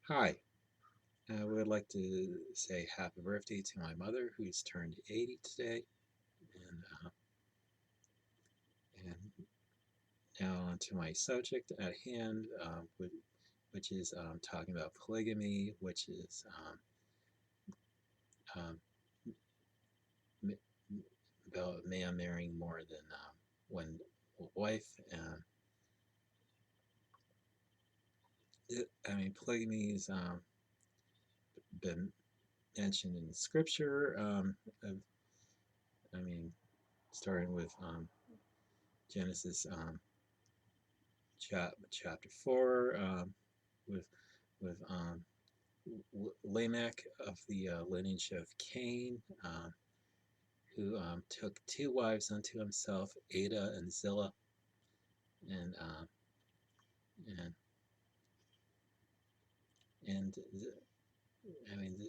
Hi, I would like to say happy birthday to my mother who's turned 80 today. And, uh, and now on to my subject at hand, which is talking about polygamy, which is um, about a man marrying more than one wife. And polygamy has been mentioned in scripture. I mean, starting with Genesis chapter 4 with with Lamech of the lineage of Cain, who took two wives unto himself, Ada and Zillah, and and and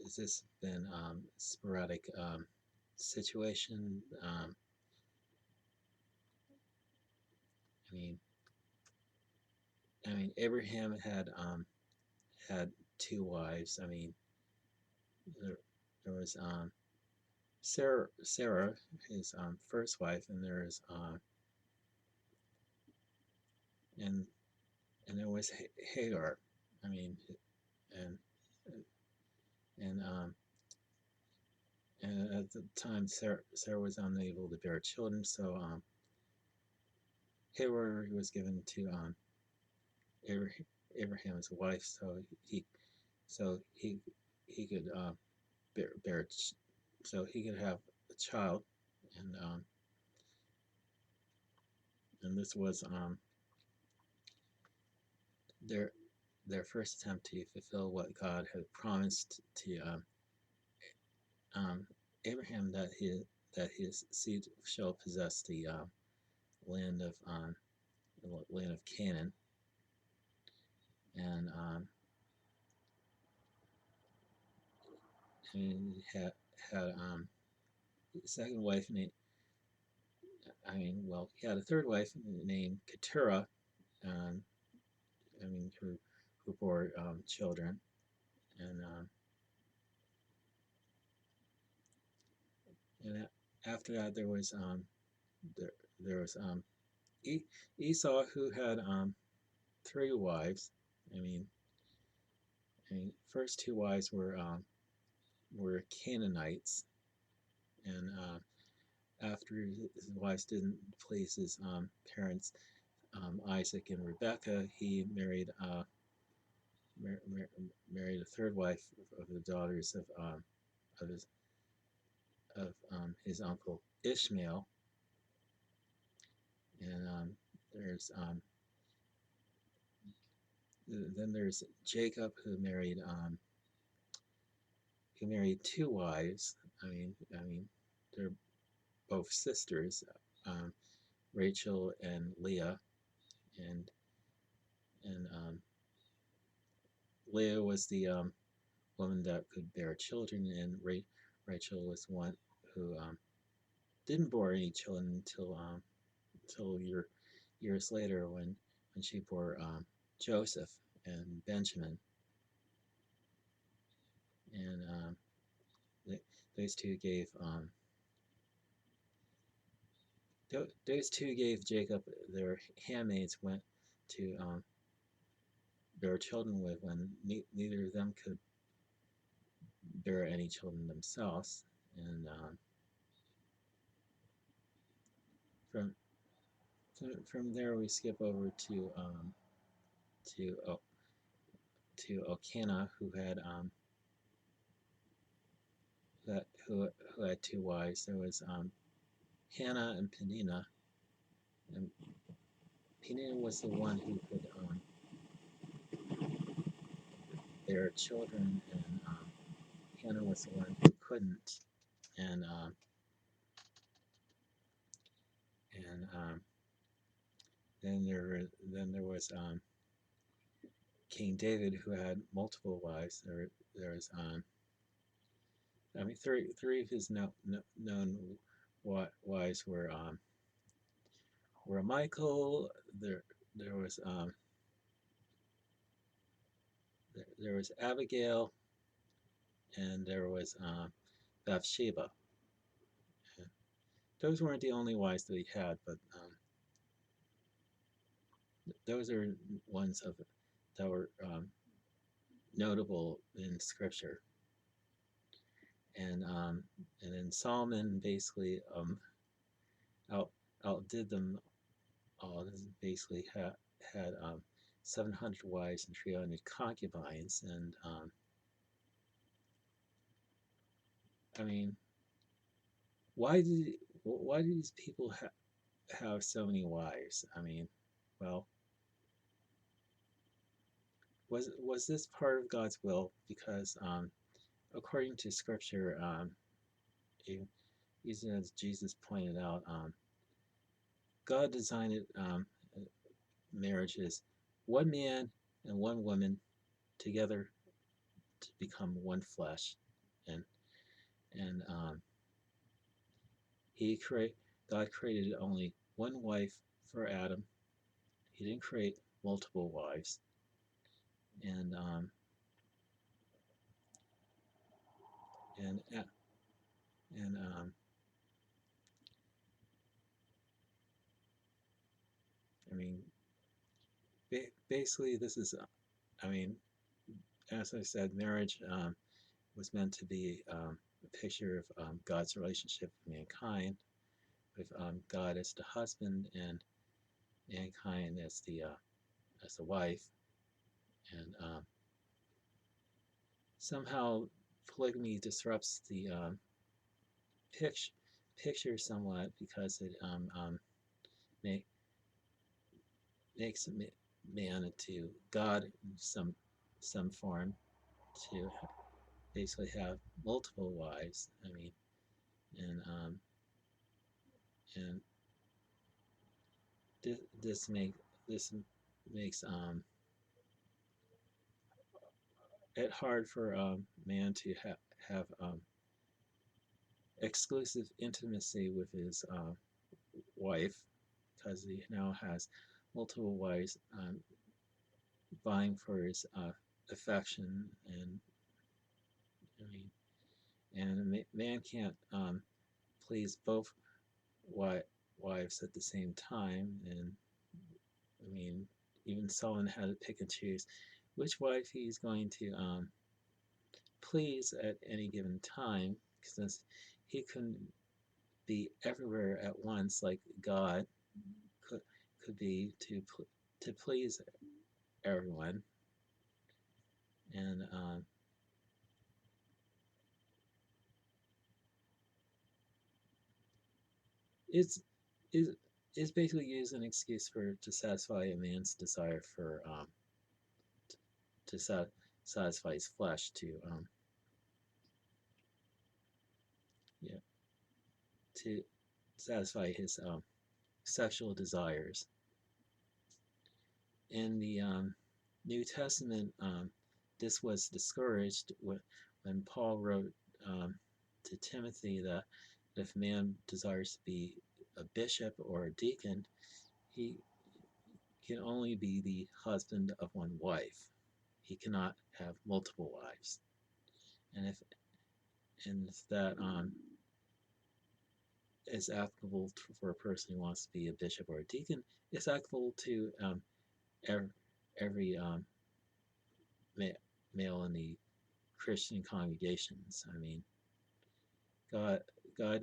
this has been sporadic situation. I mean, Abraham had two wives. There, there was Sarah, his first wife, and there's and and there was Hagar. I mean, and and and at the time Sarah was unable to bear children, so Hagar was given to Abraham's wife, he so he he could bear so he could have a child, and this was their their first attempt to fulfill what God had promised to um, Abraham, that his seed shall possess the land of land of Canaan, and he had a second wife named he had a third wife named Keturah, um, who bore children, and and after that there there was e- Esau, who had three wives. I mean, first two wives were Canaanites, and after his wives didn't please his parents, Isaac and Rebekah, he mar- mar- married a third wife of the daughters of his uncle Ishmael, and there's then there's Jacob, who married two wives. They're both sisters, um, Rachel and Leah, and and Leah was the woman that could bear children, and Rachel was one who didn't bore any children until years later, when she bore Joseph and Benjamin, and th- those two gave those two gave Jacob their handmaids went to bear children with, when neither of them could bear any children themselves. And from from there we skip over to to Elkanah, who had two wives. There was Hannah and Peninnah, and Peninnah was the one who could bear children, and Hannah was the one who couldn't. And and then there was King David, who had multiple wives. There was three of his known wives were Michael. There was there was Abigail, and there was Bathsheba. Those weren't the only wives that he had, but those are ones that were notable in Scripture. And and then Solomon basically out outdid them all. Basically had 700 wives and 300 concubines, and I mean, why did why do these people have so many wives? I mean, well, was this part of God's will? Because according to Scripture, even as Jesus pointed out, God designed it, marriage is one man and one woman together to become one flesh, and and he create God created only one wife for Adam. He didn't create multiple wives, and and and I mean, basically, this is, I mean, as I said, marriage was meant to be a picture of God's relationship with mankind, with God as the husband and mankind as the wife, and somehow polygamy disrupts the picture somewhat because it make, makes man into God in some form to basically have multiple wives. I mean, and and this this makes it hard for man to have exclusive intimacy with his wife because he now has multiple wives vying for his affection, and I mean, and a man can't please both wives at the same time, and I mean, even Solomon had to pick and choose which wife he's going to please at any given time, because he couldn't be everywhere at once like God could be to please everyone, and it's is is basically used an excuse for to satisfy a man's desire for to satisfy his flesh, to yeah, to satisfy his sexual desires. In the New Testament, this was discouraged when Paul wrote to Timothy that if a man desires to be a bishop or a deacon, he can only be the husband of one wife. He cannot have multiple wives. And if that is applicable for a person who wants to be a bishop or a deacon, it's applicable to every, every male in the Christian congregations. I mean, God God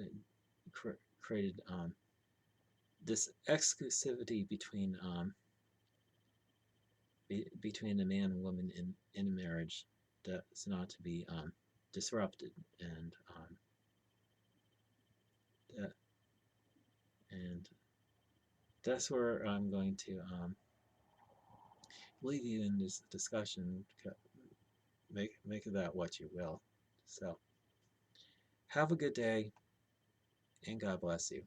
created this exclusivity between the man and woman in a marriage that's not to be disrupted, and that and that's where I'm going to leave you in this discussion. Make of that what you will. So have a good day, and God bless you.